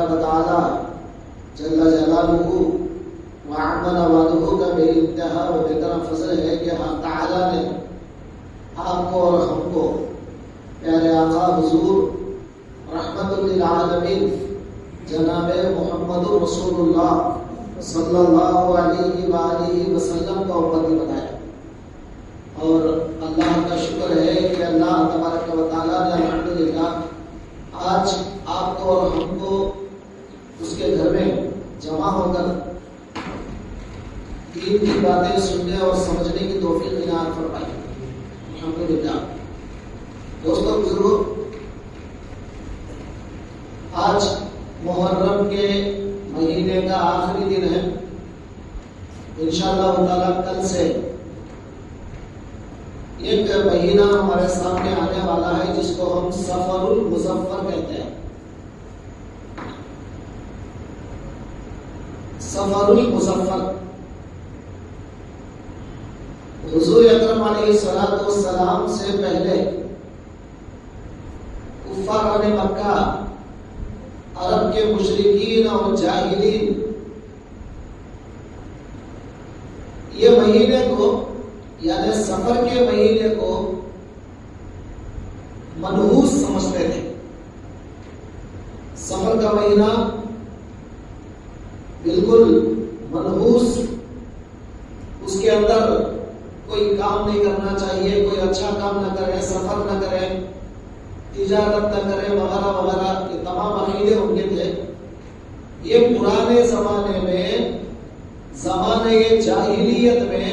तबारक व तआला जल्ल जलालुहु व अमन वालुहु का बेइंतहा व बेतरफ फजल है कि अल्लाह ताला ने आपको और हमको प्यारे आका हुजूर रहमतुल लिल आलमीन जनाब मोहम्मद रसूलुल्लाह सल्लल्लाहु अलैहि व आलिहि वसल्लम का उम्मती बनाया। और अल्लाह का शुक्र है कि अल्लाह तबारक व तआला ने अल्हम्दुलिल्लाह आज आपको और हमको उसके घर में जमा होकर दीन की बातें सुनने और समझने की तौफीक इनायत फरमाई। अल्हम्दुलिल्लाह। दोस्तों बुजुर्गों, आज मुहर्रम के महीने का आखिरी दिन है। इंशाअल्लाह ताला कल से एक महीना हमारे सामने आने वाला है जिसको हम सफरुल मुज़फ्फर कहते हैं। सफरुल मुज़फ्फर हुजूर अकरम अलैहिस्सलातु वस्सलाम से पहले कुफ्फार मक्का, अरब के मुशरिकीन और जाहिलीन ये महीने को यानी सफर के महीने को मनहूस समझते थे। सफर का महीना बिल्कुल मनहूस, उसके अंदर कोई काम नहीं करना चाहिए, कोई अच्छा काम न करे, सफर न करे, तिजारत न करे वगैरह वगैरह, ये तमाम अकीदे उनके थे। ये पुराने जमाने में, जमाने जाहिलियत में,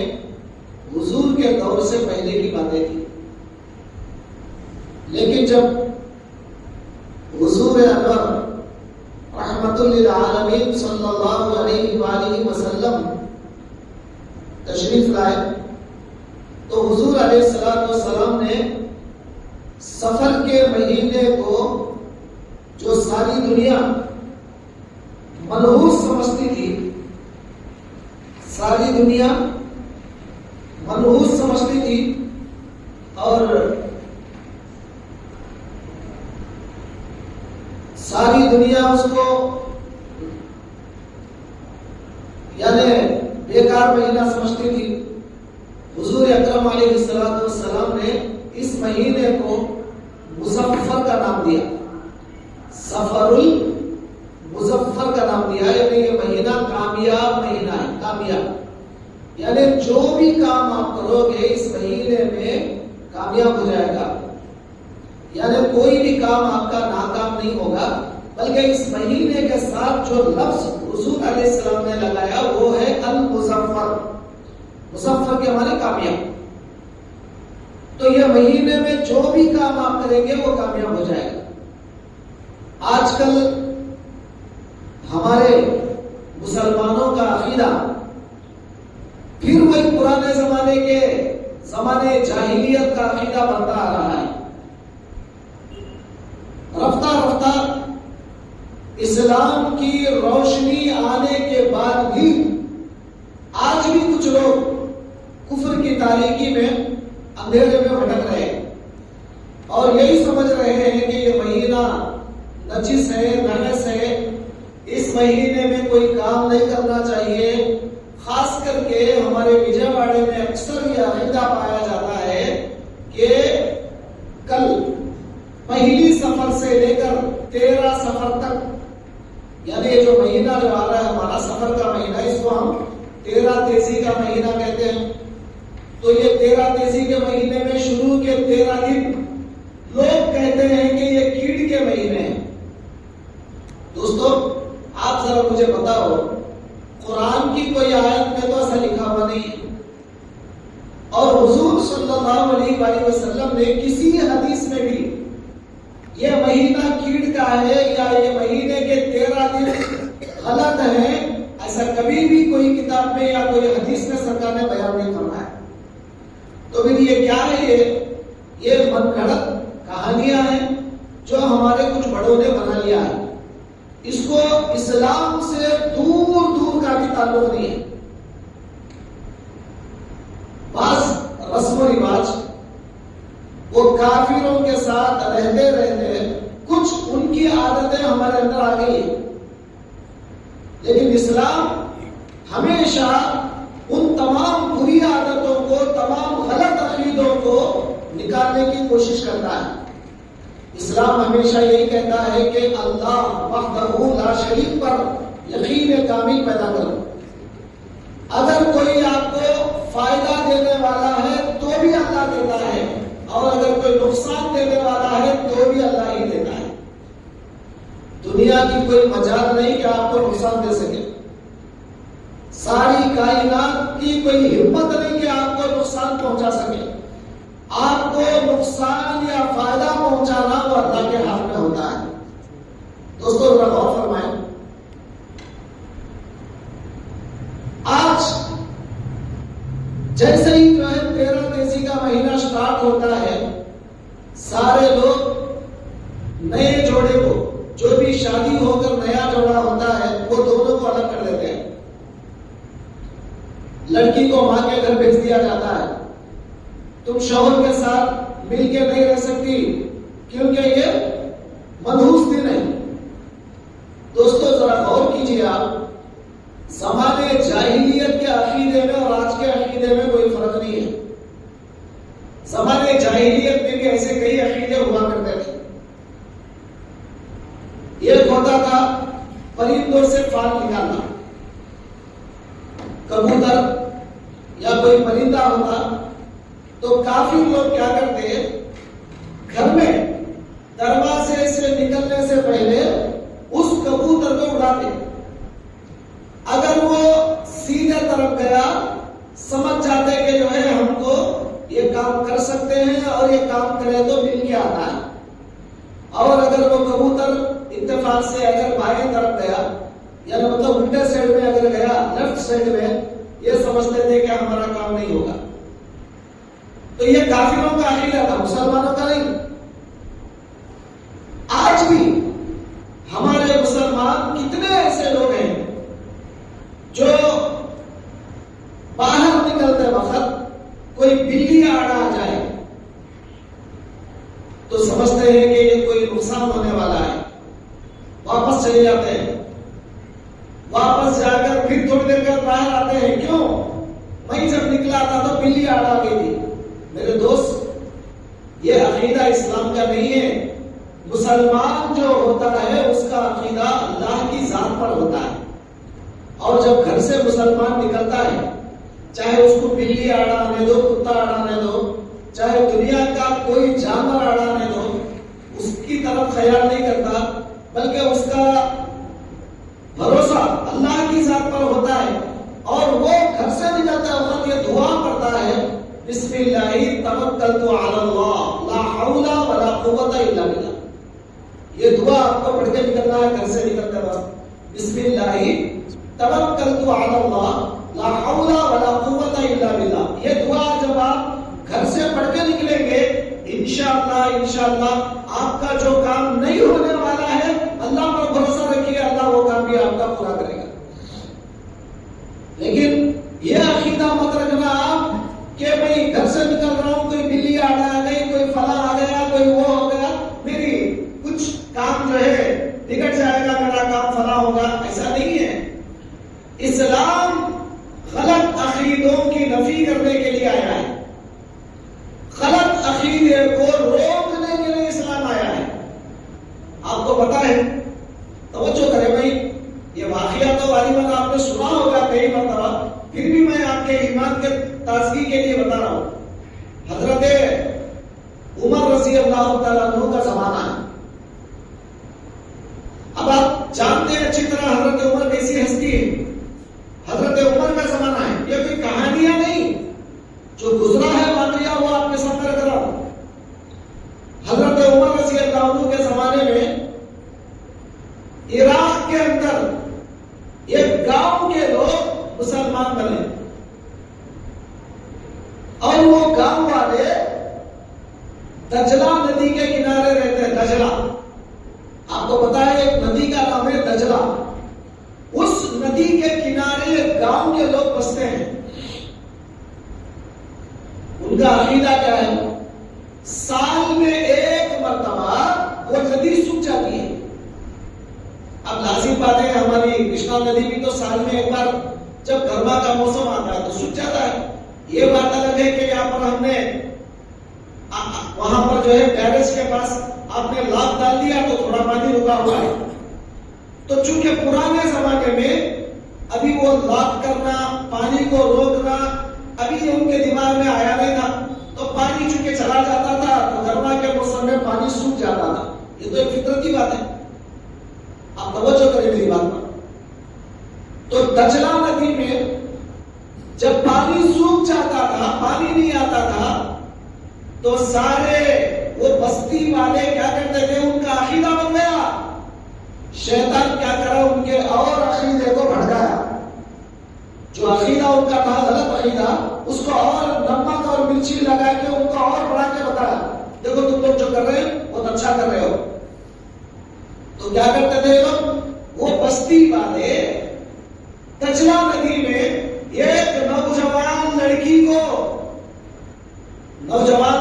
हुजूर के दौर से पहले की बातें थी। लेकिन जब हुजूर अनवर रहमतुल लिल आलमीन सल्लल्लाहु अलैहि वसल्लम तशरीफ लाए तो हुजूर अलैहिस्सलातु वस्सलाम ने सफर के महीने को जो सारी दुनिया मनहूस समझती थी, सारी दुनिया मनहूस समझती थी और सारी दुनिया उसको यानी बेकार महीना समझती थी, हुजूर अकरम अलैहिस्सलातु वस्सलाम ने इस महीने को मुज़फ्फर का नाम दिया, सफरुल मुज़फ्फर का नाम दिया। यानी ये महीना कामयाब महीना है, कामयाब यानी जो भी काम आप करोगे इस महीने में कामयाब हो जाएगा। यानी कोई भी काम आपका नाकाम नहीं होगा, बल्कि इस महीने के साथ जो लफ्ज हुजूर अलैहिस्सलाम ने लगाया वो है अल मुज़फ्फर। मुज़फ्फर के माने कामयाब। तो ये महीने में जो भी काम आप करेंगे वो कामयाब हो जाएगा। आजकल हमारे मुसलमानों का अकीदा फिर वही पुराने जमाने जाहिलियत का अकीदा बनता आ रहा है। रफ्ता रफ्ता इस्लाम की रोशनी आने के बाद भी आज भी कुछ लोग कुफ्र की तारीकी में अंधेरे में भटक रहे हैं और यही समझ रहे हैं कि ये महीना नजिस है, नहस है, इस महीने में कोई काम नहीं करना चाहिए। खास करके हमारे विजयवाड़े में अक्सर ये अकीदा पाया जाता है कि कल पहली सफर से लेकर 13 सफर तक, यानी ये जो महीना जो आ रहा है हमारा सफर का महीना, इसको हम 13 तेजी का महीना कहते हैं। तो ये 13 तेजी के महीने में शुरू के 13 दिन लोग कहते हैं कि ये कीड़ के महीने हैं। दोस्तों आप जरा मुझे बताओ, कुरान की कोई आयत में तो ऐसा लिखा हुआ नहीं है और हुजूर सल्लल्लाहु अलैहि वसल्लम ने किसी हदीस में भी यह महीना कीड़ का है या ये महीने के 13 दिन गलत है, ऐसा कभी भी कोई किताब में या कोई हदीस में सरकार ने बयान नहीं फरमाया। तो फिर ये क्या है? ये मनगढ़ंत कहानियां हैं जो हमारे कुछ बड़ों ने बना लिया है। इसको इस्लाम से दूर दूर का भी ताल्लुक नहीं है। बस रस्म रिवाज वो काफिरों के साथ रहते रहते कुछ उनकी आदतें हमारे अंदर आ गई है लेकिन इस्लाम हमेशा उन तमाम बुरी आदतों को, तमाम गलत अकीदों को निकालने की कोशिश करता है। इस्लाम हमेशा यही कहता है कि अल्लाह वहदहू ला शरीक पर यकीन कामिल पैदा करो। अगर कोई आपको फायदा देने वाला है तो भी अल्लाह देता है, और अगर कोई नुकसान देने वाला है तो भी अल्लाह ही देता है। दुनिया की कोई मजाल नहीं कि आपको नुकसान दे सके। सारी कायनात की कोई हिम्मत नहीं कि आपको नुकसान पहुंचा सके। आपको नुकसान या फायदा पहुंचाना वो अल्लाह के हाथ में होता है। दोस्तों जरा गौर फरमाएं, आज जैसे ही जो है 13 तेजी का महीना स्टार्ट होता है, सारे लोग नए जोड़े को, जो भी शादी होकर नया जोड़ा होता है, वो दोनों को अलग कर देते हैं। लड़की को मां के घर भेज दिया जाता है, तुम शौहर के साथ मिलके नहीं रह सकती क्योंकि ये मनहूस दिन है। दोस्तों जरा गौर कीजिए, आप ज़माने जाहिलियत के अकीदे में और आज के अकीदे में कोई फर्क नहीं है। ज़माने जाहिलियत में भी ऐसे कई अकीदे हुआ करते थे। एक होता था परिंदों से फाल निकालना, कबूतर या कोई परिंदा होता तो काफी लोग क्या करते, घर में दरवाजे से निकलने से पहले उस कबूतर को उड़ाते। अगर वो सीधे तरफ गया, समझ जाते कि जो है हमको ये काम कर सकते हैं और ये काम करे तो मिल के आता है। और अगर वो कबूतर इत्तेफाक से अगर बाएं तरफ गया, यानी मतलब उल्टे साइड में अगर गया, लेफ्ट साइड में, ये समझते थे कि हमारा काम नहीं होगा। तो ये काफिरों का अकीदा था, मुसलमानों का नहीं। आज भी हमारे मुसलमान कितने ऐसे लोग हैं जो बाहर निकलते वक्त कोई बिल्ली आड़ा आ जाए तो समझते हैं कि ये कोई नुकसान होने वाला है, वापस चले जाते हैं। वापस जाकर फिर थोड़ी देर बाद बाहर आते हैं, क्यों? मैं जब निकला था तो बिल्ली आड़ा आ गई थी। मेरे दोस्त, ये अकीदा इस्लाम का नहीं है। मुसलमान जो होता है उसका अकीदा अल्लाह की जात पर होता है, और जब घर से मुसलमान निकलता है, चाहे उसको बिल्ली आड़ा आने दो, कुत्ता आड़ा आने दो, चाहे दुनिया का कोई जानवर आड़ा आने दो, उसकी तरफ ख्याल नहीं करता, बल्कि उसका भरोसा अल्लाह की जात पर होता है। और वो घर से निकलते वक्त ये दुआ पढ़ता है, बिस्मिल्लाहि तवक्कलतु अलल्लाह ला हौला वला कुव्वता इल्ला बिल्लाह। ये दुआ आपको पढ़ के निकलना है घर से निकलते वक्त, बिस्मिल्लाहि तवक्कलतु अलल्लाह ला हौला वला कुव्वता इल्ला बिल्लाह। ये दुआ जब आप घर से पढ़ के निकलेंगे, इंशाअल्लाह आपका जो काम नहीं होने वाला है, अल्लाह पर भरोसा रखिए, अल्लाह वो काम भी आपका पूरा करेगा। लेकिन ये अकीदा मत रखना आप कि भाई घर से निकल रहा हूं, कोई बिल्ली आ गई, कोई फला आ गया, कोई वो हो गया, मेरी कुछ काम जो है बिगड़ जाएगा, मेरा काम फला होगा। ऐसा नहीं है। इस्लाम गलत अकीदों की नफी करने के लिए आया है, गलत अकीदे को रोकने के लिए इस्लाम आया है। आपको पता है, तवज्जो करें भाई, ये वाकया तो वालिमन आपने सुना होगा कई मरतबा, फिर भी मैं आपके ईमान के ताजगी के लिए बता रहा हूं। हजरत उमर रज़ी अल्लाह तआला अन्हु का जमाना है। अब आप जानते हैं अच्छी तरह हजरत उमर कैसी हस्ती है। हजरत उमर का जमाना है, ये कोई कहानियां नहीं, जो गुजरा है वाकया वो आपके सामने रख रहा हूं। हजरत उमर रज़ी अल्लाह अन्हु के जमाने में इराक के अंदर एक गांव के लोग मुसलमान बने, और वो गांव वाले दजला नदी के किनारे रहते हैं। दजला आपको पता है, एक नदी का नाम है दजला। उस नदी के किनारे गांव के लोग बसते हैं। उनका अकीदा क्या है? साल में एक मरतबा वो नदी सूख जाती है। अब लाजिम बात है, हमारी कृष्णा नदी भी तो साल में एक बार जब गर्मा का मौसम आता है तो सूख जाता है। ये बात अलग है कि यहाँ पर हमने वहां पर जो है बैरेज के पास आपने लाभ डाल दिया तो थोड़ा पानी रुका हुआ है। तो चूंकि पुराने जमाने में अभी वो लाभ करना, पानी को रोकना अभी उनके दिमाग में आया नहीं था, तो पानी चूंकि चला जाता था तो गर्मा के मौसम में पानी सूख जाता था। ये तो एक फितरती बात है, आप तवज्जो करें मेरी बात पर। तो दजला नदी में जब पानी सूख जाता था, पानी नहीं आता था, तो सारे वो बस्ती वाले क्या करते थे, उनका अकीदा बन गया। शैतान क्या करा, उनके और अकीदे को भड़काया। जो अकीदा उनका था गलत अकीदा, उसको और नमक और मिर्ची लगा के उनको और बढ़ा के बताया, देखो तुम लोग जो कर रहे हो बहुत अच्छा कर रहे हो। तो क्या करते थे लोग, वो बस्ती वाले दजला नदी में एक नौजवान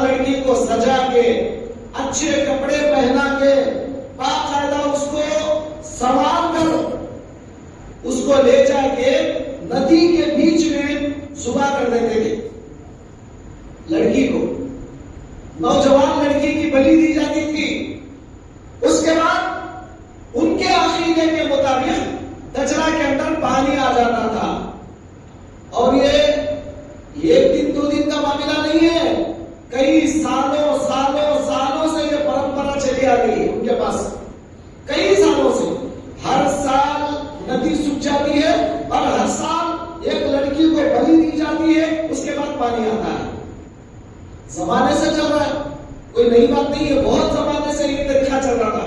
लड़की को सजा के, अच्छे कपड़े पहना के, बाकायदा उसको सवार कर उसको ले जाके नदी के बीच में सुबह कर देते थे। लड़की को, नौजवान लड़की की बलि दी जाती थी। उसके बाद उनके अकीदे के मुताबिक दजला के अंदर पानी आ जाता था। और ये एक दिन दो दिन का मामला नहीं है, कई सालों सालों सालों से ये परंपरा चली आ रही है उनके पास। कई सालों से हर साल नदी सूख जाती है और हर साल एक लड़की को बलि दी जाती है, उसके बाद पानी आता है। जमाने से चल रहा है, कोई नई बात नहीं है, बहुत जमाने से ये तरीका चल रहा था।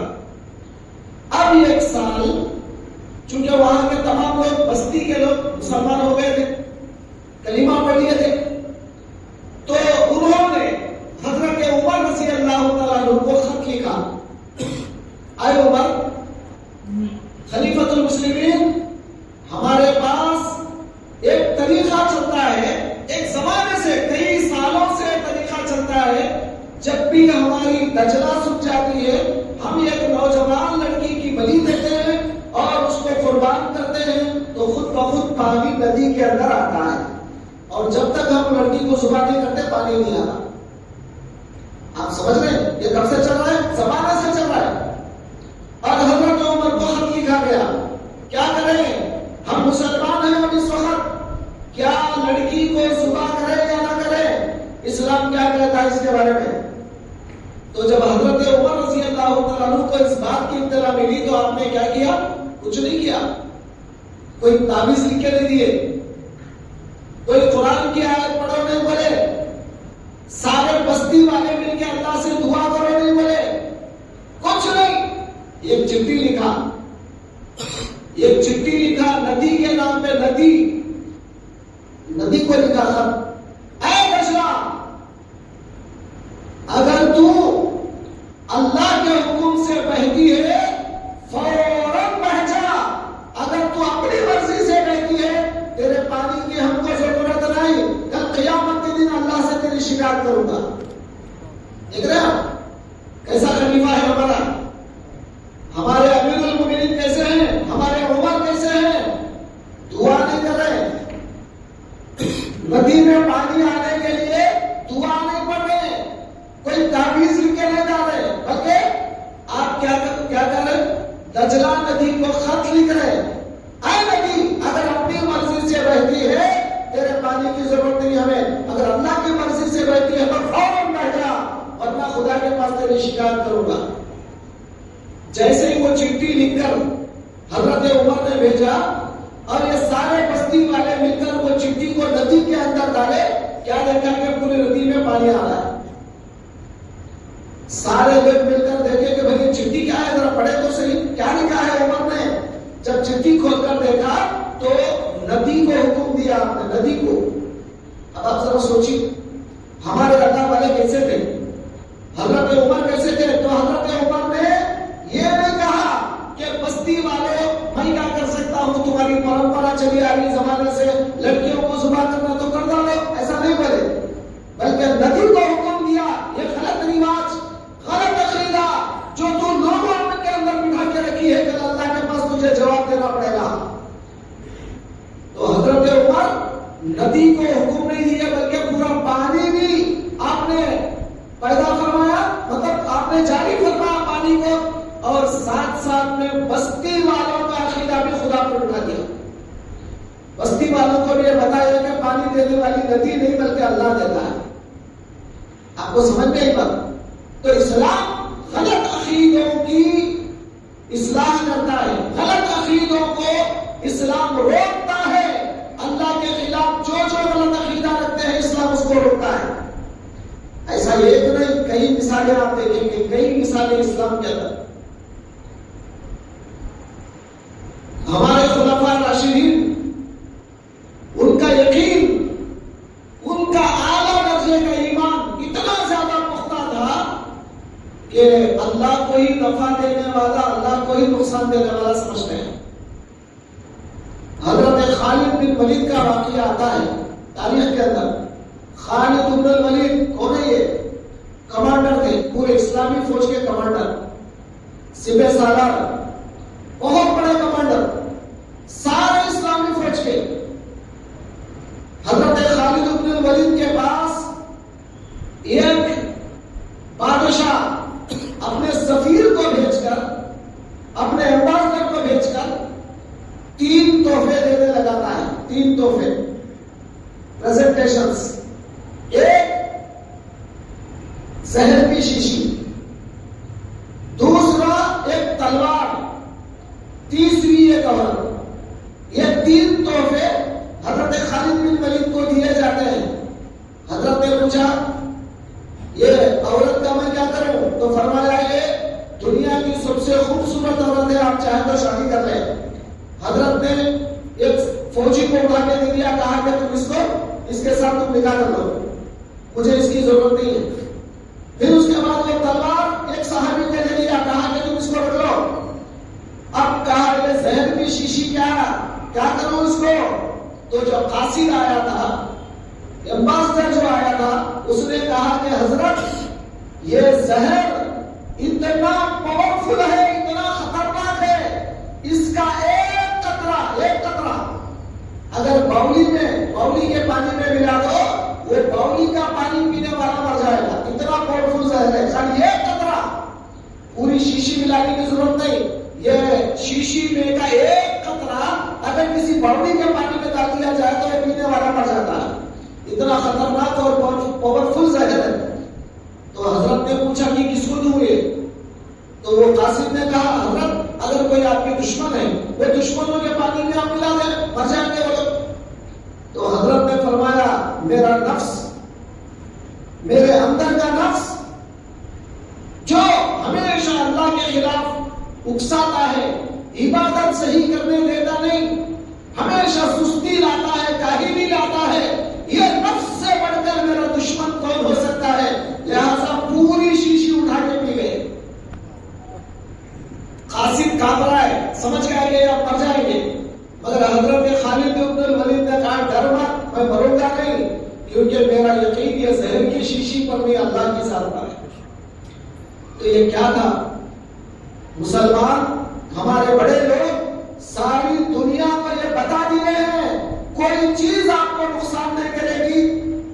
अब एक साल चूंकि वहां के तमाम लोग, बस्ती के लोग मुसलमान हो गए थे, कलीमा पढ़ लिए थे, तो उन्होंने हजरत उमर रज़ी अल्लाह तआला अन्हु को खत लिखा, आए उमर खलीफतुल मुस्लिमीन, हमारे पास एक तरीका चलता है, एक जमाने से कई सालों से तरीका चलता है, जब भी हमारी दजला सूख जाती है हम एक नौजवान लड़की की बलि देते हैं और उसको कुर्बान करते हैं, तो खुद ब खुद पानी नदी के अंदर आता है। और जब तक हम लड़की को सुबह नहीं करते पानी नहीं आता। आप समझ रहे हैं ये कब से चल रहा है, जमाने से चल रहा है। और हजरत उमर को खत लिखा गया, क्या करें, हम मुसलमान हैं और इस वक्त क्या लड़की को सुबह करें या ना करें, इस्लाम क्या कहता है इसके बारे में। तो जब हजरत उमर रज़ी अल्लाह तआला अन्हु को इस बात की इत्तला मिली तो आपने क्या किया, कुछ नहीं किया, कोई ताबीज लिख के नहीं दिए, कोई कुरान की आयत पढ़ो नहीं बोले, सारे बस्ती वाले मिलकर अल्लाह से दुआ करो नहीं बोले, कुछ नहीं। एक चिट्ठी लिखा, एक चिट्ठी लिखा नदी के नाम पे, नदी को लिखा खत, ऐ दजला, अगर तू अल्लाह के हुक्म से बहती है फौरन बह जा, अगर तू अपनी मर्जी से बहती है तेरे पानी की हमको जरूरत नहीं, कल क़यामत के दिन अल्लाह से तेरी शिकायत करूंगा। देख रहे हैं कैसा खलीफा है हमारा, हमारे अमीरुल मोमिनीन कैसे हैं, हमारे उमर कैसे हैं, दुआ नहीं कर रहे, नदी में पानी आने के लिए दुआ नहीं पढ़ रहे, कोई ताबीज लिख के नहीं जा रहे, बल्कि आप क्या कर रहे, दजला नदी को खत लिख रहे, आए नदी अगर अपनी मर्जी से बहती है तेरे पानी की जरूरत नहीं हमें, अगर अल्लाह की मर्जी से बहती है तो फौरन बह जा, वरना खुदा के पास तेरी शिकायत करूंगा। जैसे ही वो चिट्ठी लिखकर हजरत उमर ने भेजा और ये सारे बस्ती वाले मिलकर वो चिट्ठी को नदी के अंदर डाले, क्या देखा कि पूरी नदी में पानी आ रहा है। सारे लोग मिलकर देखे कि भाई चिट्ठी क्या है, जरा पढ़े तो सही क्या लिखा है उमर ने। जब चिट्ठी खोलकर देखा तो नदी को हुक्म दिया आपने, नदी को। अब आप जरा सोचिए हमारे अल्लाह वाले कैसे थे, हजरत उमर कैसे थे। तो हजरत उमर ने ये नहीं कहा कि बस्ती वाले मैं क्या कर सकता हूं, तुम्हारी परंपरा चली आ रही जमाने से, लड़कियों को सुबह करना तो कर दो, ऐसा नहीं बोले, बल्कि नदी को हुक्म दिया ये गलत रिवाज, गलत अकीदा जो तू लोगों के अंदर बिठा के रखी है, कल अल्लाह के पास तुझे हुक्म नहीं दिया बल्कि पूरा पानी भी आपने पैदा फरमाया, मतलब आपने जारी फरमाया पानी को, और साथ साथ में बस्ती वालों का अकीदा भी खुदा पर उठा दिया। बस्ती वालों को भी ये बताया कि पानी देने वाली नदी नहीं बल्कि अल्लाह देता है। आपको समझ में आई बात? तो इस्लाम गलत अकीदों की इस्लाह करता है, गलत अकीदों को इस्लाम रोकता है। अल्लाह के खिलाफ जो जो गलत अकीदा रखते हैं इस्लाम उसको रोकता है। ऐसा एक नहीं, कई मिसालें आप देखेंगे, कई मिसालें इस्लाम के अंदर। हमारे खुलफा राशिदीन, उनका यकीन, उनका आला दर्जे का ईमान इतना ज्यादा पुख्ता था कि अल्लाह को ही नफा देने वाला, अल्लाह को ही नुकसान देने वाला समझते हैं। हजरत खालिद बिन वलीद का वाकया आता है तारीख के अंदर। खालिद बिन वलीद कौन है? ये कमांडर थे, पूरे इस्लामी फौज के कमांडर, सिपह सालार, बहुत बड़े कमांडर सारे इस्लामी फौज के। हजरत खालिद बिन वलीद के पास एक बादशाह अपने सफीर को भेजकर, अपने एम्बेसडर को भेजकर 3 तोहफे देने लगाता है। 3 तोहफे, प्रेजेंटेशंस। एक जहर की शीशी, दूसरा एक तलवार, तीसरी एक कवर। ये 3 तोहफे हजरत खालिद बिन वलीद को दिए जाते हैं। हजरत ने पूछा ये औरत का मैं क्या करूं? तो फरमाया ये दुनिया की सबसे खूबसूरत औरत है, आप चाहे तो शादी कर ले। हजरत ने एक फौजी को उठा के दे दिया, कहा कि तुम इसके साथ तुम निकाह कर लो, मुझे इसकी जरूरत नहीं है। फिर उसके बाद वो तलवार एक सहाबी को दे दिया, कहा कि तुम इसको रख लो। अब कहा ये जहर की शीशी क्या करूं इसको? तो जो कासिद आया था, एम्बेसडर जो आया था, उसने कहा कि हजरत ये जहर इतना पावरफुल है, इतना खतरनाक है, इसका एक कतरा अगर बाउली के पानी में मिला दो, वो बाउली का पानी पीने वाला मर जाएगा, इतना पावरफुल जहर है। खाली एक कतरा, पूरी शीशी मिलाने की जरूरत नहीं, ये शीशी में का एक कतरा अगर किसी बाउली के पानी में डाल दिया जाए तो पीने वाला मर जाता है। इतना खतरनाक और पावरफुल जहर है। तो हजरत ने पूछा कि किसको दूं ये? तो वो कासिद ने कहा हजरत अगर कोई आपके दुश्मन है, वो दुश्मनों के पानी में आप मिला दे, मर जाएंगे वो लोग। तो हजरत ने फरमाया मेरा नफ्स, मेरे अंदर का नफ्स जो हमेशा अल्लाह के खिलाफ उकसाता है, इबादत सही करने देता नहीं, हमेशा सुस्ती लाता है, काहिली लाता है, ये नफ्स से बढ़कर मेरा दुश्मन कौन हो सकता है? लिहाजा पूरी शीशी उठा के पी गए। कासिद कांप रहा है, समझ गया कि आप मर जाएंगे, मगर हजरत खालिद बिन वलीद ने कहा डर मत, मैं मरूंगा नहीं, क्योंकि मेरा यकीन ये जहर की शीशी पर भी अल्लाह की साथ पर है। तो ये क्या था? मुसलमान हमारे बड़े लोग सारी दुनिया को ये बता दिए हैं, कोई चीज आपको नुकसान नहीं करेगी,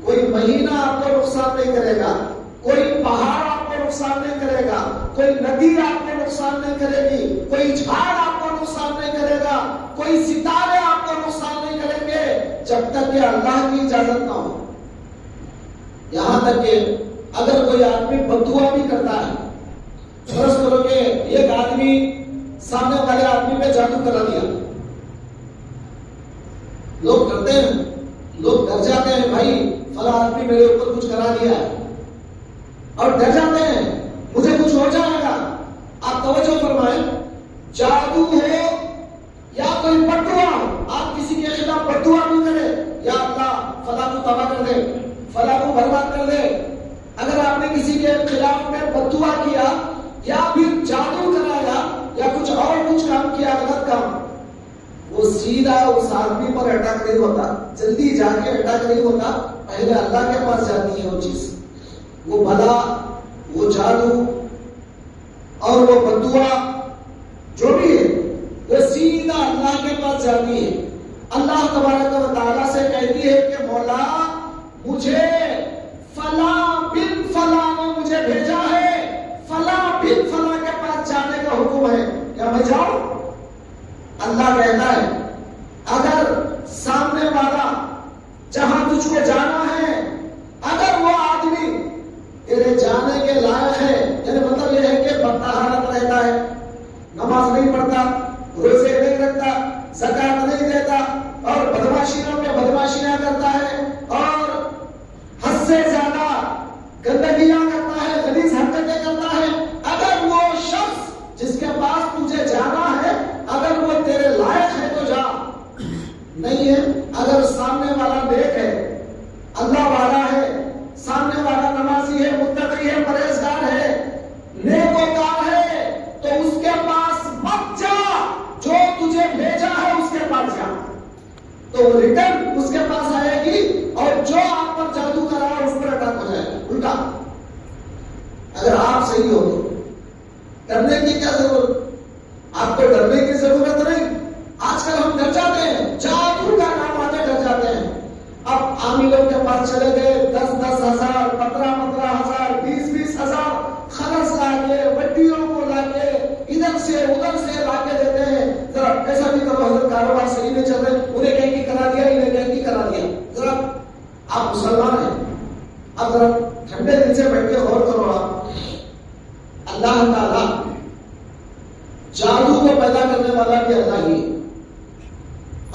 कोई महीना आपको नुकसान नहीं करेगा, कोई पहाड़ आपको नुकसान नहीं करेगा, कोई नदी आपको नुकसान नहीं करेगी, कोई झाड़ आपको नुकसान नहीं करेगा, कोई सितारे आपको नुकसान नहीं करेंगे, जब तक कि अल्लाह की इजाजत ना हो। यहां तक कि अगर कोई आदमी बददुआ भी करता है, फर्ज करो कि एक आदमी सामने वाले आदमी पे जादू करा दिया, लोग डरते हैं, लोग डर जाते हैं, भाई फला आदमी मेरे ऊपर कुछ करा दिया है, और डर जाते हैं मुझे कुछ हो जाएगा। आप तवज्जो फरमाएं, जादू हो या कोई बददुआ हो, आप किसी के खिलाफ बददुआ नहीं करें, या अल्लाह फला को तबाह कर दे, फला को बर्बाद कर दे। अगर आपने किसी के खिलाफ में बददुआ किया या फिर जादू कराया या कुछ काम किया, गलत काम, वो सीधा उस आदमी पर अटैक नहीं होता, जल्दी जाके अटैक नहीं होता, पहले अल्लाह के पास जाती है वो चीज, वो भला, वो जादू और वो बददुआ जो भी है, वो सीधा अल्लाह के पास जाती है। अल्लाह तबारक व तआला से कहती है कि मौला मुझे फला बिन फला ने मुझे भेजा है, फला बिन फला के पास जाने का हुक्म है, क्या मैं जाऊं? अल्लाह कहता है अगर सामने वाला जहां तुझको जाना है, अगर वो आदमी तेरे जाने के लायक है, यानी मतलब यह है कि बदतहारत रहता है, नमाज नहीं पढ़ता, रोजे नहीं रखता, ज़कात नहीं देता और बदमाशियों में बदमाशियां करता है और हद से ज्यादा गंदगियां करता है, गलीज हरकतें करता है, अगर वो शख्स जिसके पास तुझे जाना है अगर वो तेरे लायक है तो जा, नहीं है, अगर सामने वाला नेक है, अल्लाह वाला है, सामने वाला नमाजी है, मुत्तकी है, परहेजगार है, नेकोकार है, तो उसके पास मत जा, जो तुझे भेजा है उसके पास जा, तो रिटर्न उसके पास आएगी और जो आप पर जादू करा है उस पर अटैक हो जाएगा उल्टा। अगर आप सही हो तो डरने की क्या जरूरत, आपको डरने की जरूरत नहीं। आजकल हम डर जाते हैं, जादू का नाम आते डर जाते हैं। अब आमिलों के पास चले गए, 10-10 हजार, 15-15 हजार, 20-20 हजार खलस लाके, वड्डियों को लाके, इधर से उधर से लाके देते हैं। जरा कैसा भी करो हजरत, कारोबार सही नहीं चल रहे, उन्हें कहीं की करा दिया, इन्हें कहीं की करा दिया। जरा आप मुसलमान हैं, अब जरा ठंडे दिल से बैठ के गौर करो। आप अल्लाह ताला जादू को पैदा करने वाला भी अल्लाह ही है,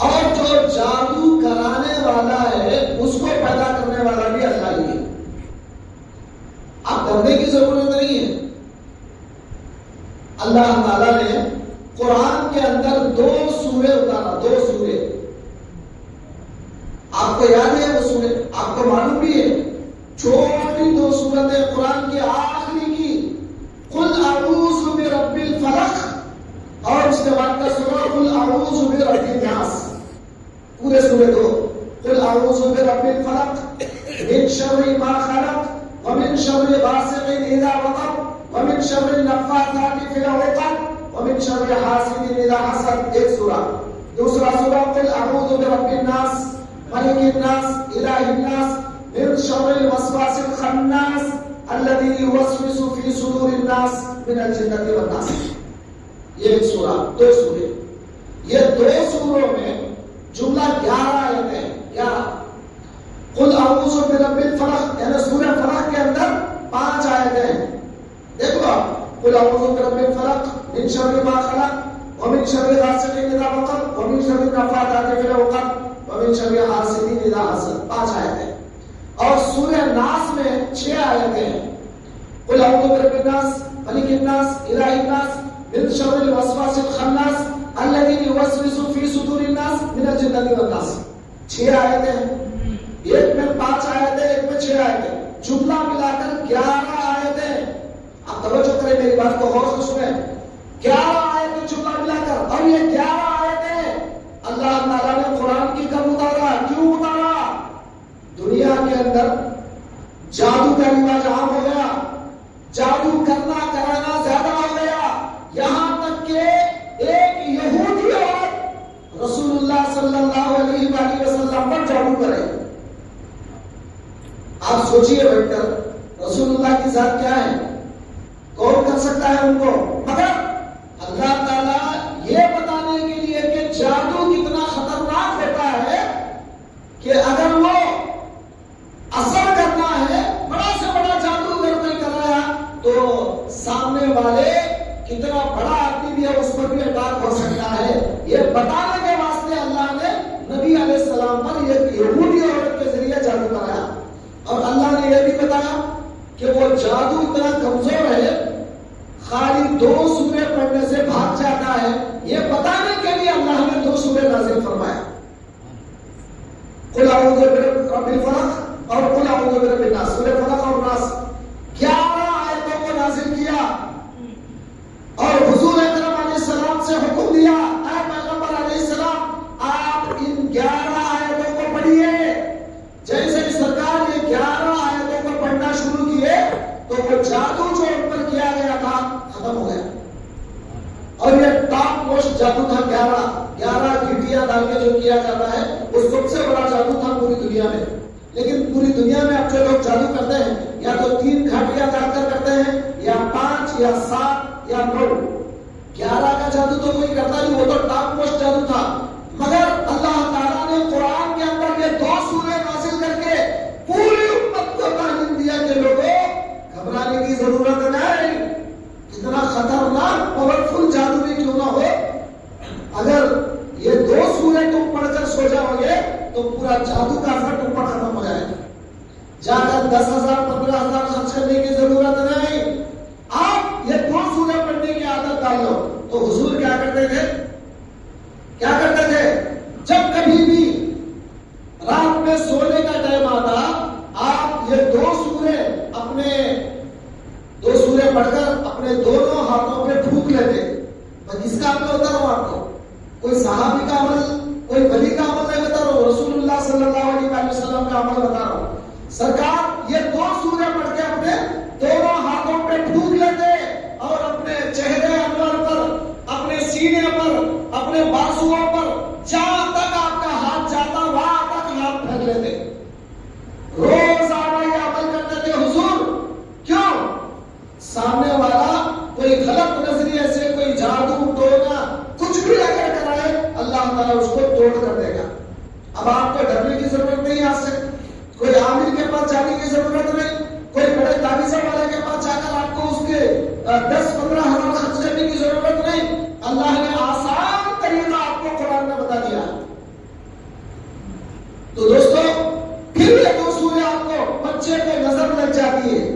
और जो जादू कराने वाला है उसको पैदा करने वाला भी अल्लाह ही है। आप डरने की जरूरत नहीं है। अल्लाह ताला ने कुरान के अंदर 2 सूरे उतारा, 2 सूरे। आपको याद है वो सूरे, आपको मालूम भी है, छोटी 2 सूरतें कुरान की आखिरी की, कुल अऊज़ु बिरब्बिल फलक और उसके बाद का सूरा कुल अऊज़ु बिरब्बिन नास। पूरे सूरे 2, कुल अऊज़ु बिरब्बिल फलक मिन शर्रि मा खलक व मिन शर्रि गासिकिन इज़ा वक़ब व मिन शर्रि नफ़्फ़ाथाति फिल उक़द व मिन शर्रि हासिदिन इज़ा हसद। एक सूरा। दूसरा सूरा कुल अऊज़ु बिरब्बिन नास मलिकिन नास इलाहिन नास मिन शर्रिल वसवासिल खन्नास अल्लज़ी युवस्विसु फी सुदूरिन नास मिनल जिन्नति वन नास। ये एक सूरा, 2 सूरे। ये 2 सूरों में जुमला 11 आयतें हैं, 11। कुल अऊज़ु बिरब्बिल फलक यानी सूरह फलक के अंदर 5 आयतें हैं। देखो आप, कुल अऊज़ु बिरब्बिल फलक मिन शर्रि मा खलक व मिन शर्रि गासिकिन इज़ा वक़ब व मिन शर्रि नफ़्फ़ाथाति फिल उक़द व मिन शर्रि हासिदिन इज़ा हसद। 5 आयतें। और सूरह नास में 6 आयतें हैं। कुल अऊज़ु बिरब्बिन नास मलिकिन नास इलाहिन नास मिन शर्रिल वसवासिल खन्नास अल्लज़ी युवस्विसु फी सुदूरिन नास मिनल जिन्नति वन नास। 6 आयतें हैं। एक में 5 आयतें, एक में 6 आयतें, जुमला मिलाकर 11 आयतें। आप तवज्जो करें मेरी बात को, गौर से सुने। 11 आयतें जुमला मिलाकर, और ये 11 आयतें अल्लाह ताला ने कुरान की कब उतारा, क्यों उतारा? दुनिया के अंदर जादू का रिवाज आम हो गया, जादू करना कराना ज्यादा हो गया, यहां तक के एक यहूदी औरत रसूलुल्लाह सल्लल्लाहु अलैहि वसल्लम पर जादू करे। आप सोचिए बैठकर, रसूलुल्लाह की जात क्या है, कौन कर सकता है उनको? मगर अल्लाह ताला ये बताने के लिए कि जादू कितना खतरनाक होता है कि अगर वो असर करना है, बड़ा से बड़ा जादू अगर कोई कराया तो सामने वाले कितना बड़ा आदमी भी है उस पर भी अटैक हो सकता है। ये बताने के वास्ते अल्लाह ने नबी अलैहिस्सलाम पर एक यहूदी औरत के जरिए जादू कराया। और अल्लाह ने यह भी बताया कि वो जादू इतना कमजोर है, खाली 2 सूरे पढ़ने से भाग जाता है। ये बताने के लिए अल्लाह ने 2 सूरे नाज़िल फरमाया, कुल अऊज़ु बिरब्बिल फलक और कुल अऊज़ु बिरब्बिन नास। सूरह फलक और नास 11 आयतों को नाज़िल किया और हुजूर अकरम अलैहिस्सलाम से हुक्म दिया, ऐ पैगंबर अलैहिस्सलाम आप इन 11 आयतों को पढ़िए। जैसे ही सरकार ये 11 आयतों को पढ़ना शुरू किए तो वो जादू जो उन पर किया गया था खत्म हो गया। और ये टॉप मोस्ट जादू था। 11 घंटियां डाल के जो किया जाता है वो सबसे बड़ा जादू था पूरी दुनिया में। लेकिन पूरी दुनिया में अब जो लोग जादू करते हैं या तो 3 घाटियां डालकर करते हैं, या 5 या 7 या 9, 11 का जादू तो कोई करता नहीं, वो तो टॉप मोस्ट जादू था। मगर अल्लाह ताला ने कुरान के अंदर ये 2 सूरह नाज़िल करके पूरी उम्मत को तालीम दिया कि लोगों घबराने की जरूरत नहीं। कितना खतरनाक पावरफुल जादू भी क्यों ना हो, अगर ये 2 सूरह तुम पढ़कर सो जाओगे तो पूरा जादू का असर तुम पर खत्म हो जाएगा। जाकर 10,000 15,000 खर्च करने की जरूरत नहीं, आप ये 2 सूरह पढ़ने की आदत डाल लो। तो हुजूर क्या करते थे, जब कभी भी रात में सोने का टाइम आता, आप ये 2 सूरह पढ़कर अपने दोनों हाथों पे फूंक लेते। मैं किसका अमल बता रहा हूं आपको, कोई सहाबी का अमल, कोई वली का अमल नहीं बता रहा हूं, रसूलुल्लाह सल्लल्लाहु अलैहि वसल्लम का अमल बता रहा हूं। सरकार ये 2 सूरह पढ़ के अपने दोनों हाथों पे फूंक लेते और अपने चेहरे अनवर पर, अपने सीने पर, अपने बाजुओं पर, जहां तक आपका हाथ जाता वहां तक हाथ फेंक लेते। रोजाना ये अमल करते थे हुजूर। क्यों? सामने वाला कोई गलत नजरिए से कोई जादू टोना कुछ भी अगर कराए, अल्लाह ताला उसको तोड़ कर देगा। अब आपको डरने की जरूरत नहीं, आज से कोई आमिर के पास जाने की जरूरत नहीं, कोई बड़े ताबीज़ वाले के पास जाकर आपको उसके 10-15 हजार खर्च करने की जरूरत नहीं। अल्लाह ने आसान तरीका आपको कुरान में बता दिया। तो दोस्तों, फिर ये 2 सूरह आपको बच्चे को नजर लग जाती है।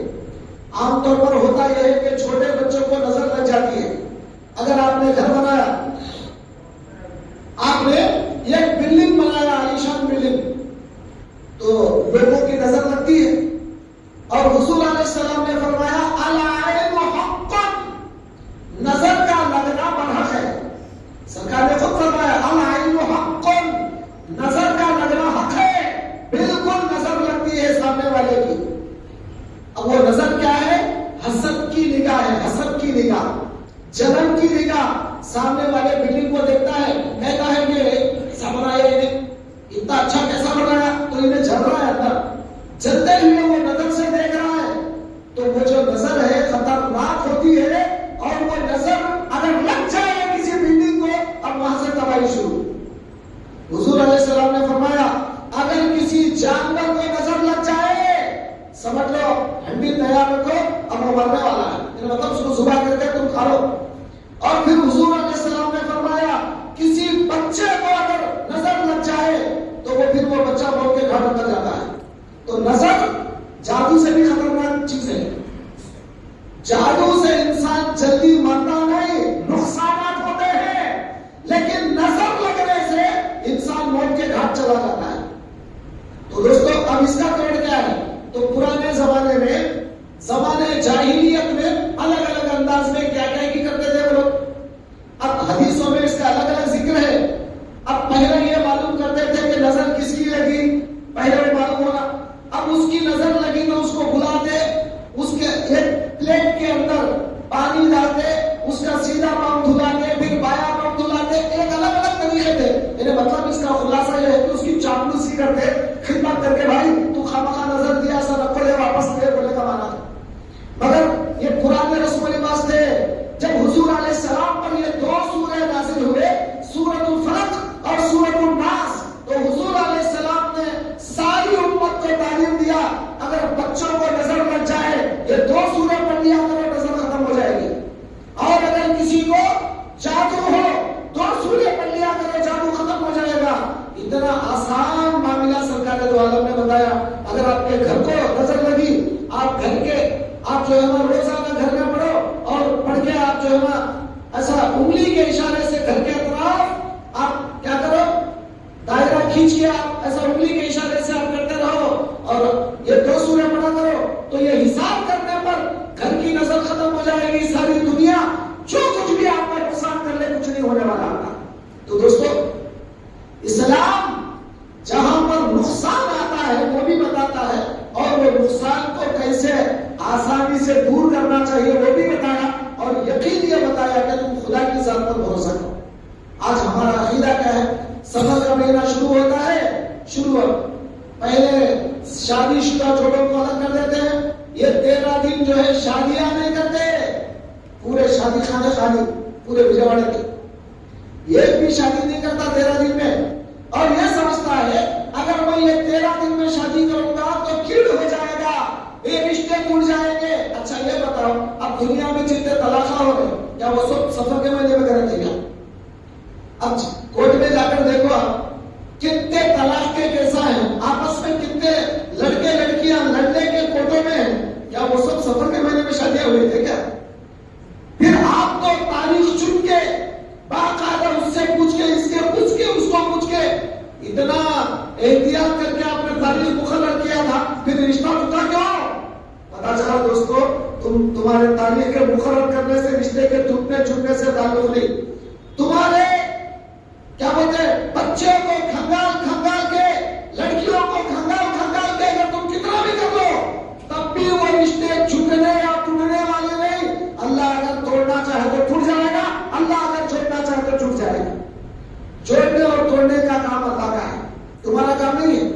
आमतौर पर होता यह है कि छोटे बच्चों को नजर लग जाती है। अगर आपने घर बनाया, आपने एक बिल्डिंग बनाया, आलीशान बिल्डिंग, तो लोगों की नजर लगती है। और हुजूर अलैहिस्सलाम ने फरमाया अल-ऐनु हक़्क़ुन, नजर का लगना बड़ा है। सरकार ने खुद फरमाया अल-ऐनु हक़्क़ुन, नजर का लगना हक है, बिल्कुल नजर लगती है सामने वाले की। अब वो नजर क्या है? हसद की निगाह है, हसद की निगाह, जलन की निगाह। सामने वाले बिल्डिंग को देखता है, कहता है कि ऐसा बनाया इन्हें, इतना अच्छा कैसा बनाया, तो इन्हें जल रहा है अंदर, जलते हुए वो नजर से देख रहा है। तो वो जो नजर है खतरनाक होती है, और वो नजर अगर लग जाए किसी बिल्डिंग को, अब वहां से तबाही शुरू। हुजूर अलैहिस्सलाम ने फरमाया अगर किसी जानवर को नजर लग जाए, समझ लो हंडी तैयार रखो, अब वो मरने वाला है, मतलब उसको सुबह करके तुम खा लो। और फिर हुजूर अलैहिस्सलाम ने फरमाया किसी बच्चे को अगर नजर लग जाए तो वो फिर वो बच्चा मौत के घाट उतर जाता है। तो नजर जादू से भी खतरनाक चीज है। जादू से इंसान जल्दी मरता नहीं, नुकसान होते हैं, लेकिन नजर लगने से इंसान मौत के घाट चला जाता है। तो दोस्तों, अब इसका कारण क्या है? तो पुराने जमाने में, जमाने जाहिलियत में अलग अलग अंदाज में क्या क्या की करते थे वो लोग। अब हदीसों में इसका अलग अलग जिक्र है। अब पहले ये मालूम करते थे कि नजर किसकी लगी, पहले वो मालूम होना। अब उसकी नजर लगी तो उसको बुलाते, उसके एक प्लेट के अंदर पानी डालते, उसका सीधा पांव धुलाते, फिर बाया पांव धुलाते। एक अलग अलग तरीके थे। इन्हें मतलब इसका खुलासा यह है कि उसकी चापलूसी करते, खिदमत करके, भाई तू खामखा नजर दिया, ऐसा रखो, ले वापस ले, बोले का माना था। मगर ये पुराने रस्म लिबास थे। जब हुजूर अलैहिस्सलाम पर ये 2 सूरह नाज़िल हुए, सूरतुल फलक और सूरतुल नास, तो हुजूर अलैहिस्सलाम ने सारी उम्मत को तालीम दिया अगर बच्चों को नजर लग जाए, ये 2 सूरह पढ़ लिया तो नजर खत्म हो जाएगी। और अगर किसी को जादू हो, 2 सूरह पढ़ लिया तो जादू खत्म हो जाएगा। इतना आसान मामला सरकार दो आलम ने बताया। अगर आपके घर को नजर लगी, आप जो है ना रोजाना घर में पढ़ो, और पढ़ के आप जो है ना ऐसा उंगली के इशारे से घर के तरफ आप क्या करो, दायरा खींच के आप ऐसा उंगली के इशारे से आप करते रहो, और ये 2 सूरह पढ़ा करो। तो ये हिसाब करने पर घर की नजर खत्म हो जाएगी। सारी दुनिया जो कुछ भी आप पर नुकसान कर ले, कुछ नहीं होने वाला आपका। तो दोस्तों, इस्लाम जहां पर नुकसान आता है वो भी बताता है, और वो नुकसान को कैसे आसानी से दूर करना चाहिए वो भी बताया, और यकीन ये बताया कि तुम खुदा की जात पर भरोसा करो। आज हमारा अकीदा क्या है? सफर का महीना शुरू होता है, शुरू पहले शादीशुदा जोड़ों को अलग कर देते हैं। ये 13 दिन जो है शादियां नहीं करते, पूरे शादी खाने खाली पूरे विजयवाड़ा के एक भी शादी नहीं करता 13 दिन में। और यह समझता है अगर मैं ये 13 दिन में शादी करूंगा तो कीड़ हो जाएगा, ये रिश्ते टूट जाएंगे। अच्छा ये बताओ, अब दुनिया में जितने तलाका हो रहे क्या वो सब सफर के महीने में करते क्या? अब कोर्ट में जाकर देखो आप कितने तलाक के केस हैं, आपस में कितने लड़के लड़कियां लड़ने के कोर्टों में, क्या वो सब सफर के महीने में शादियां हुई थे क्या? फिर आप तो तारीख चुन के बाकायदा उससे पूछ के, इसके पूछ के, उसको पूछ के इतना एहतियात करके आपने तारीख मुकर्रर किया था, फिर रिश्ता टूटा क्यों? पता चला दोस्तों, तुम्हारे तारीख के मुकर्रर करने से रिश्ते के टूटने छूटने से ताल्लुक नहीं, तुम्हारे क्या बोलते हैं बच्चों को खंगाल खंगाल के, लड़कियों को खंगाल खंगाल के अगर तुम कितना भी कर लो तब भी वो रिश्ते छूटने या टूटने वाले नहीं। अल्लाह अगर तोड़ना चाहे तो टूट जाएगा, अल्लाह अगर छोड़ना चाहे तो छूट जाएगा। जोड़ने और तोड़ने का काम अल्लाह का है, तुम्हारा काम नहीं है।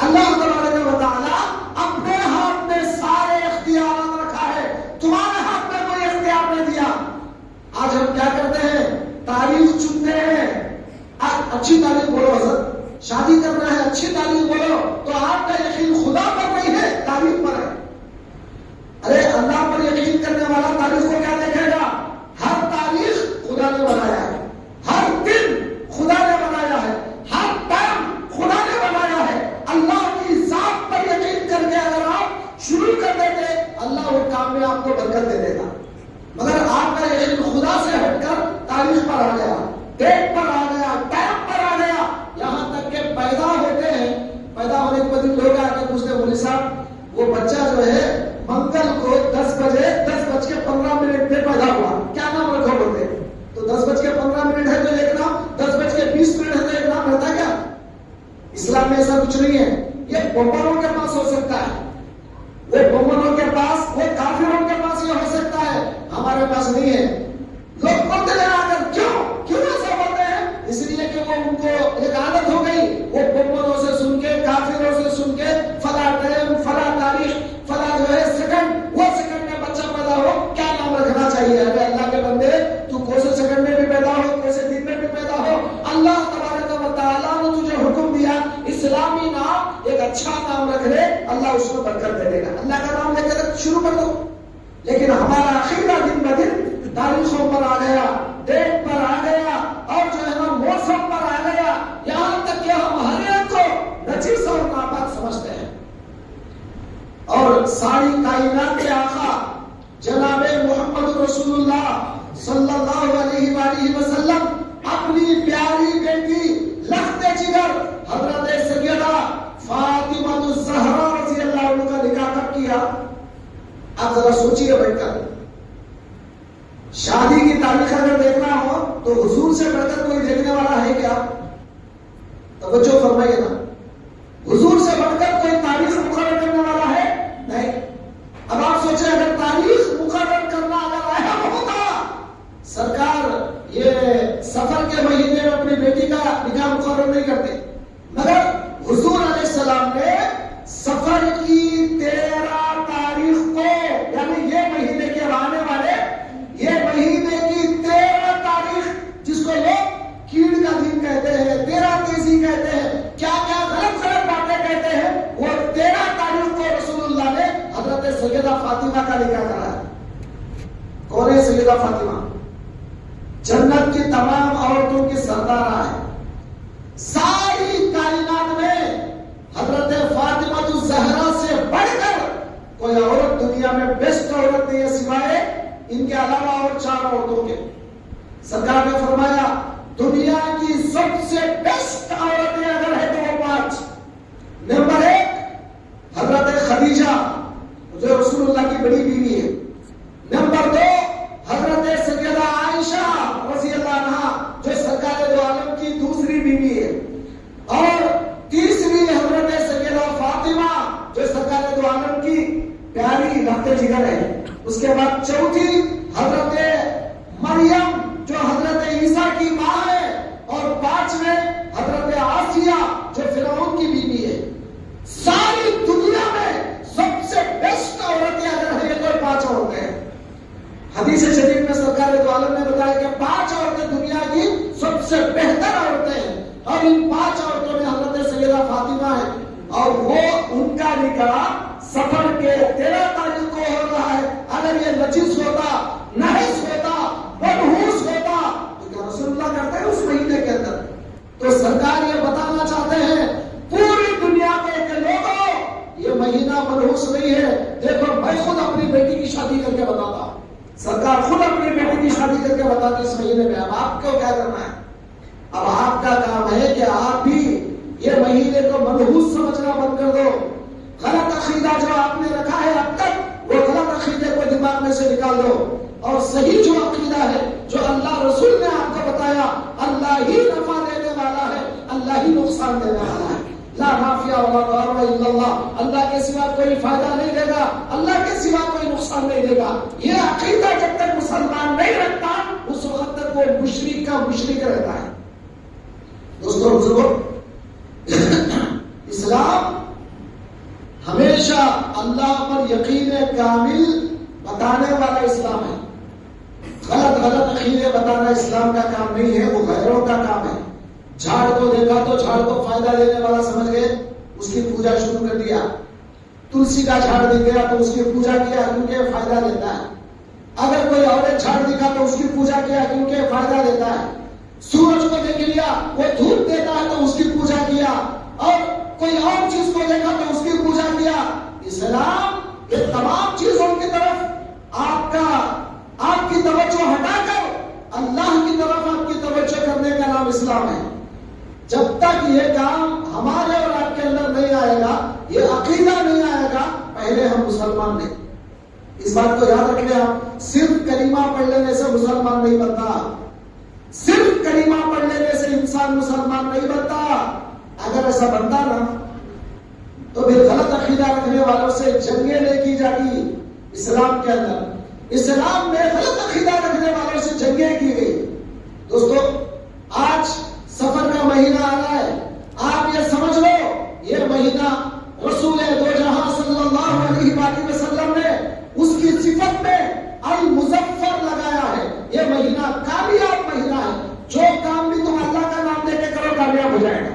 अल्लाह तबारक व तआला अपने हाथ में सारे इख्तियार रखा है, तुम्हारे हाथ में कोई इख्तियार नहीं दिया। आज हम क्या करते हैं, तारीख चुनते हैं। अच्छी तारीख बोलो हज़रत, शादी करना है अच्छी तारीख बोलो, तो आपका यकीन खुदा पर नहीं है, तारीख पर है। अरे अल्लाह पर यकीन करने वाला तारीख को क्या देखेगा? हर तारीख खुदा ने बनाया है, हर दिन खुदा ने बनाया है, हर टाइम खुदा ने बनाया है। अल्लाह की जात पर यकीन करके अगर आप शुरू कर देते, अल्लाह वो काम में आपको बरकत दे देगा। मगर आपका यकीन खुदा से हटकर तारीख पर आ गया, डेट पर आ गया, टाइम पर आ गया, यहां तक के पैदा होते हैं, पैदा होने के बाद लोग आके पूछते, बोले साहब वो बच्चा जो है मंगल को 10:15 पे पैदा हुआ, क्या नाम रखो बोलते? तो 10:15 है तो एक नाम, 10:20 है तो एक नाम रहता क्या? इस्लाम में ऐसा कुछ नहीं है। ये बम्बरों के पास हो सकता है, वो बम्बरों के पास, वो काफिरों के पास ये हो सकता है, हमारे पास नहीं है। लोग बोलते हैं आकर क्यों ऐसा बोलते हैं? इसलिए कि वो उनको एक आदत हो गई, वो बम्बरों से सुन के, काफिरों से सुन के, फला टाइम, फला तारीख, फला जो है सेकंड, वो सेकंड में बच्चा पैदा हो, क्या नाम रखना चाहिए? अरे अल्लाह के बंदे, तू कौन से सेकंड में भी पैदा हो, कौन से दिन में भी पैदा हो, अल्लाह तबारक व तआला ने तुझे हुक्म दिया इस्लामी नाम, एक अच्छा नाम रख ले, अल्लाह उसको बरकत दे देगा। अल्लाह का नाम लेकर शुरू कर दो। लेकिन हमारा अकीदा दिन ब दिन तारीखों पर आ गया, डेट पर आ गया, और जो है ना मौसम पर आ गया, यहां तक कि हम हर एक को नजीस और नापाक समझते हैं। और सारी कायनात के आका जनाबे मोहम्मद रसूलुल्लाह सल्लल्लाहु अलैहि वसल्लम अपनी प्यारी बेटी लख्ते जिगर हजरत सैयदा फातिमा ज़हरा रज़ियल्लाहु अन्हा का निकाह कब किया? आप जरा सोचिए बैठकर। शादी की तारीख अगर देखना हो तो हुजूर से बढ़कर कोई देखने वाला है क्या? तवज्जो फरमाइए ना, हुजूर से बढ़कर कोई तारीख मुकर्रर करने वाला है? नहीं। अब आप सोचे अगर तारीख मुकर्रर करना अगर अहम होता, सरकार ये सफर के महीने में अपनी बेटी का निकाह मुकर्रर नहीं करते, मगर हुजूर अलैहिस्सलाम ने सफर की 13 तारीख को, यानी ये महीने के आने वाले ये महीने की 13 तारीख, जिसको लोग कीड़ का दिन कहते हैं, 13 तेजी कहते हैं, क्या क्या गलत गलत बातें कहते हैं, वो 13 तारीख को रसूलुल्लाह ने हजरत सैयदा फातिमा का निकाह कराया। कौन है सैयदा फातिमा? जन्नत की तमाम औरतों की सरदारा है। सारी कायनात में हजरत फातिमा ज़हरा से बढ़कर कोई औरत दुनिया में बेस्ट औरत नहीं है, सिवाय इनके अलावा और 4 औरतों के। सरकार ने फरमाया दुनिया की सबसे बेस्ट औरतें अगर है तो वो 5। नंबर 1 हजरत खदीजा जो रसूलुल्लाह की बड़ी बीवी है। नंबर 2 हजरत सैयदा आयशा रज़ियल्लाहु अन्हा जो सरकार दो आलम की दूसरी बीवी है। और तीसरी हजरत सैयदा फातिमा जो सरकार दो आलम की प्यारी लख्ते जिगर है। उसके बाद चौथी हजरत मरियम जो हजरत ईसा की मां है। और 5वें हदीस शरीफ में सरकार दो आलम ने बताया कि 5 औरतें दुनिया की सबसे बेहतर औरतें हैं, और इन 5 औरतों में हजरत सैयदा फातिमा है, और वो उनका निकाह सफर के 13 तारीख को हो रहा है। अगर ये नजीस होता, नहिस होता, मनहूस होता तो क्या रसूलुल्लाह करते हैं उस महीने के अंदर? तो सरकार ये बताना चाहते हैं पूरी दुनिया के लोगों, ये महीना मनहूस नहीं है। देखो मैं खुद अपनी बेटी की शादी करके बताता हूं, सरकार खुद अपनी बेटी की शादी करके बताती इस महीने में। अब आपको क्या करना है? अब आपका काम है कि आप भी ये महीने को मनहूस समझना बंद कर दो। गलत अकीदा जो आपने रखा है अब तक, वो गलत अकीदे को दिमाग में से निकाल दो, और सही जो अकीदा है, जो अल्लाह रसूल ने आपको बताया, अल्लाह ही नफा देने वाला है, अल्लाह ही नुकसान देने वाला है। ला नाफिया वला दारा इल्लल्लाह, अल्लाह के सिवा कोई फायदा नहीं देगा, अल्लाह के सिवा कोई नुकसान नहीं देगा। ये अकीदा जब तक मुसलमान नहीं रखता, उस वक्त तक वो मुशरिक का मुशरिक रहता है। दोस्तों बुजुर्गों, इस्लाम हमेशा अल्लाह पर यकीन कामिल बताने वाला इस्लाम है। गलत गलत अकीदे बताना इस्लाम का काम नहीं है, वो गैरों का काम है। झाड़ को देखा तो झाड़ को फायदा देने वाला समझ गए, उसकी पूजा शुरू कर दिया। तुलसी का झाड़ दिख गया तो उसकी पूजा किया क्योंकि फायदा देता है। अगर कोई और झाड़ दिखा तो उसकी पूजा किया क्योंकि फायदा देता है। सूरज को देख लिया, वो धूप देता है तो उसकी पूजा किया, और कोई और चीज को देखा तो उसकी पूजा किया। इस्लाम ये तमाम चीजों की तरफ आपकी तवज्जो हटाकर अल्लाह की तरफ आपकी तवज्जो करने का नाम इस्लाम है। जब तक ये काम हमारे और आपके अंदर नहीं आएगा, ये अकीदा नहीं आएगा, पहले हम मुसलमान नहीं। इस बात को याद रखिए आप, सिर्फ कलीमा पढ़ लेने से मुसलमान नहीं बनता, सिर्फ कलीमा पढ़ लेने से इंसान मुसलमान नहीं बनता। अगर ऐसा बनता ना तो फिर गलत अकीदा रखने वालों से जंगें नहीं की जाती। इस्लाम के अंदर, इस्लाम में गलत अकीदा रखने वालों से जंगें की गई। दोस्तों आज सफर का महीना आ रहा है, आप ये समझ लो ये महीना रसूल दो जहां सल्लल्लाहु अलैहि वसल्लम ने उसकी सिफत में अल मुज़फ्फर लगाया है। ये महीना कामयाब महीना है। जो काम भी तुम अल्लाह का नाम लेके करो कामयाब हो जाएगा।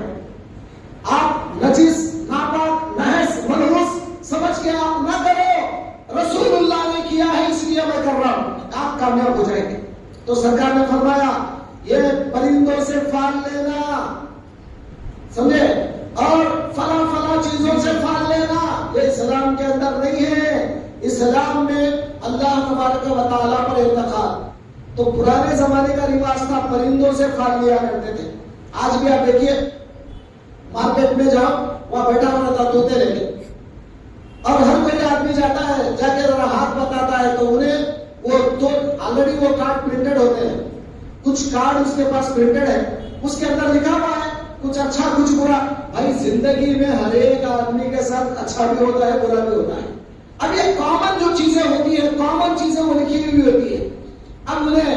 आप नजीस, नापाक, नहस, मनहूस समझ के आप ना करो, रसूलुल्लाह ने किया है इसलिए मैं कर रहा हूं, आप कामयाब हो जाएंगे। तो सरकार ने फरमाया ये परिंदों से फाल लेना, समझे, और फला फला चीजों से फाल लेना, ये इस्लाम के अंदर नहीं है। इस्लाम में अल्लाह तबारक व तआला पर इत्तकाद। तो पुराने जमाने का रिवाज था, परिंदों से फाल लिया करते थे। आज भी आप देखिए मार्केट में जाओ, वहां बैठा हुआ रहता तोते लेके, और हर कोई आदमी जाता है, जाके जरा हाथ बताता है तो उन्हें वो तो ऑलरेडी वो कार्ड प्रिंटेड होते हैं। कुछ कार्ड उसके पास प्रिंटेड है, उसके अंदर लिखा हुआ है कुछ अच्छा कुछ बुरा। भाई जिंदगी में हर एक आदमी के साथ अच्छा भी होता है, बुरा भी होता है। अब ये कॉमन जो चीजें होती है, कॉमन चीजें वो लिखी हुई होती है। अब उन्हें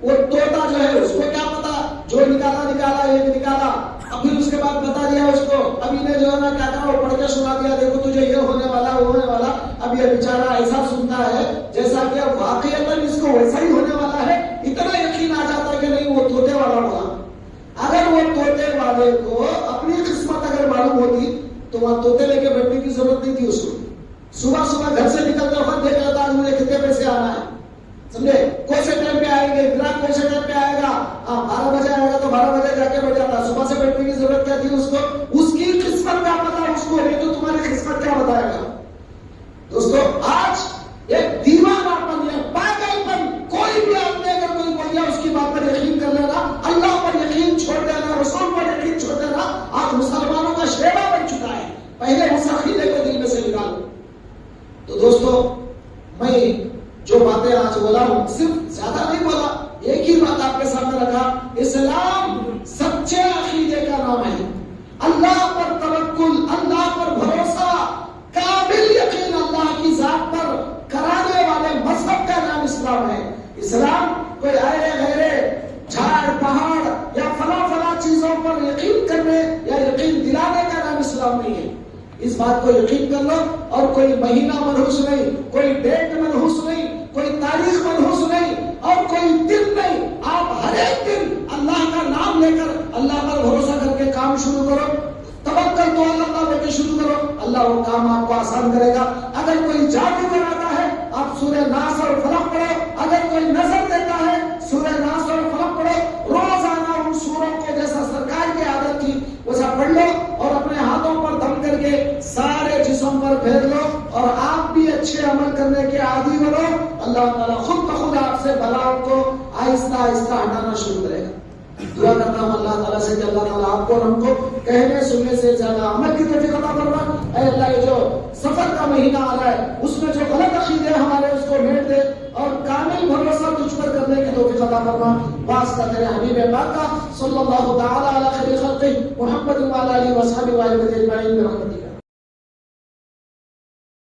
वो तोता जो है उसको क्या पता, जो निकाला एक निकाला, अब फिर उसके बाद बता दिया उसको, अब इन्हें जो है ना क्या कहा, वो पढ़ के सुना दिया, देखो तुझे ये होने वाला वो होने वाला। अब ये बेचारा ऐसा सुनता है जैसा कि अब वाकईतन इसको वैसा ही होने वाला है। इतना यकीन आ जाता है कि नहीं वो तोते वाला हुआ। अगर वो तोते वाले को अपनी किस्मत अगर मालूम होती तो वहां तोते लेके बैठने की जरूरत नहीं थी उसको। सुबह सुबह घर से निकलते वक्त देख लेता मुझे कितने पैसे आना है, समझे, कौन से टाइम पे आएंगे, ग्राहक कौन से टाइम पे आएगा, 12 बजे आएगा तो 12 बजे जाके बैठ जाता। सुबह से बैठने की जरूरत क्या थी उसको, उसकी किस्मत क्या पता उसको, नहीं तो तुम्हारी किस्मत क्या बताएगा। दोस्तों आज एक दीवानापन या पागलपन, कोई भी आदमी अगर कोई बोल दिया उसकी बात पर यकीन कर लेना, अल्लाह पर यकीन छोड़ देना, रसूल पर यकीन छोड़ देना, आज मुसलमानों का शेवा बन चुका है। पहले उस अकीदे को दिल में से निकालो। तो दोस्तों मैं जो बातें आज बोला हूं सिर्फ ज्यादा नहीं बोला, एक ही बात आपके सामने रखा। इस्लाम सच्चे अकीदे का नाम है। अल्लाह पर तवक्कुल, अल्लाह पर भरोसा, काबिल यकीन अल्लाह की जात पर कराने वाले मजहब का नाम इस्लाम है। इस्लाम कोई अरे गहरे झाड़ पहाड़ या फला फला चीजों पर यकीन करने या यकीन दिलाने का नाम इस्लाम नहीं है। इस बात को यकीन कर लो। और कोई महीना मनहूस नहीं, कोई डेट मनहूस नहीं, कोई तारीख मनहूस नहीं। तो अल्लाह बोल के शुरू करो, अल्लाह वो काम आपको आसान करेगा। अगर कोई जादू कराता है, आप सूरह नास और फलक पढ़ो। अगर कोई नजर देता है, सूरह नास और फलक पढ़ो। रोजाना उन सूरों को जैसा सरकार की आदत थी वैसा पढ़ लो और अपने हाथों पर दम करके सारे जिस्म पर फेर लो और आप भी अच्छे अमल करने के आदी बनो। अल्लाह ताला खुद ब खुद आपसे बलाओं को आहिस्ता आहिस्ता हटाना शुरू करेगा। दुआ करता हूँ अल्लाह ताला से कि अल्लाह ताला आपको और हमको कहने सुनने से ज्यादा अमल की तौफीक अता फरमा। ऐ अल्लाह, ये जो सफर का महीना आ रहा है उसमें जो गलत अकीदे हमारे उसको मेट दे और कामिल भरोसा तुझ पर करने की तौफीक अता फरमा। वास्ता तेरे हबीब पाक का सल्लल्लाहु तआला अला खैरिल खल्क़ि मुहम्मद व अला आलिहि व सहाबिहि व अजमईन।